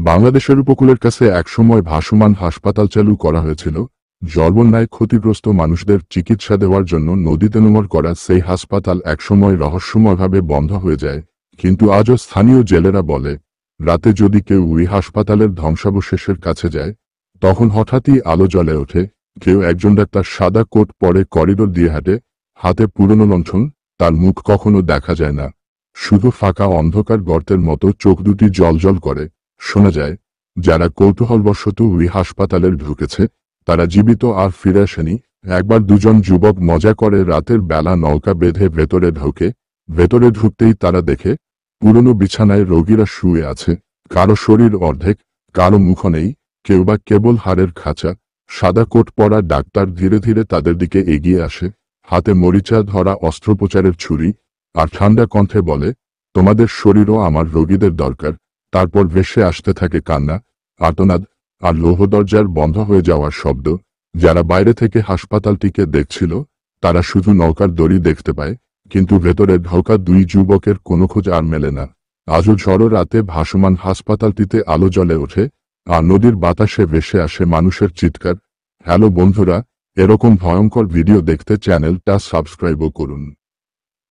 বাংলাদেশের উপকূলের কাছে একসময় ভাসমান হাসপাতাল চালু করা হয়েছিল। জলবন্যায় ক্ষতিগ্রস্ত মানুষদের চিকিৎসা দেওয়ার জন্য নদীতে নোঙর করা সেই হাসপাতাল একসময় রহস্যময়ভাবে বন্ধ হয়ে যায়। কিন্তু আজও স্থানীয় জেলেরা বলে, রাতে যদি কেউ ওই হাসপাতালের ধ্বংসাবশেষের কাছে যায়, তখন হঠাৎই আলো জ্বলে ওঠে। কেউ একজন ডাক্তার সাদা কোট পরে করিডোর দিয়ে হাঁটে, হাতে পুরনো লণ্ঠন, তার মুখ কখনো দেখা যায় না, শুধু ফাঁকা অন্ধকার গর্তের মতো চোখ দুটি জ্বলজ্বল করে। শোনা যায়, যারা কৌতূহলবশত ওই হাসপাতালে ঢুকেছে তারা জীবিত আর ফিরে আসেনি। একবার দুজন যুবক মজা করে রাতের বেলা নৌকা বেঁধে ভেতরে ঢুকতেই তারা দেখে পুরনো বিছানায় রোগীরা শুয়ে আছে, কারো শরীর অর্ধেক, কারো মুখ নেই, কেউ বা কেবল হাড়ের খাঁচা। সাদা কোট পরা ডাক্তার ধীরে ধীরে তাদের দিকে এগিয়ে আসে, হাতে মরিচা ধরা অস্ত্রোপচারের ছুরি, আর ঠান্ডা কণ্ঠে বলে, তোমাদের শরীরও আমার রোগীদের দরকার। তারপর ভেসে আসতে থাকে কান্না, আর্তনাদ, আর লৌহ দরজার বন্ধ হয়ে যাওয়ার শব্দ। যারা বাইরে থেকে হাসপাতালটিকে দেখছিল তারা শুধু নৌকার দড়ি দেখতে পায়, কিন্তু ভেতরে ঢোকা দুই যুবকের কোনো খোঁজ আর মেলে না। আজও ঝড়ো রাতে ভাসমান হাসপাতালটিতে আলো জ্বলে ওঠে, আর নদীর বাতাসে ভেসে আসে মানুষের চিৎকার। হ্যালো বন্ধুরা, এরকম ভয়ঙ্কর ভিডিও দেখতে চ্যানেলটা সাবস্ক্রাইবও করুন।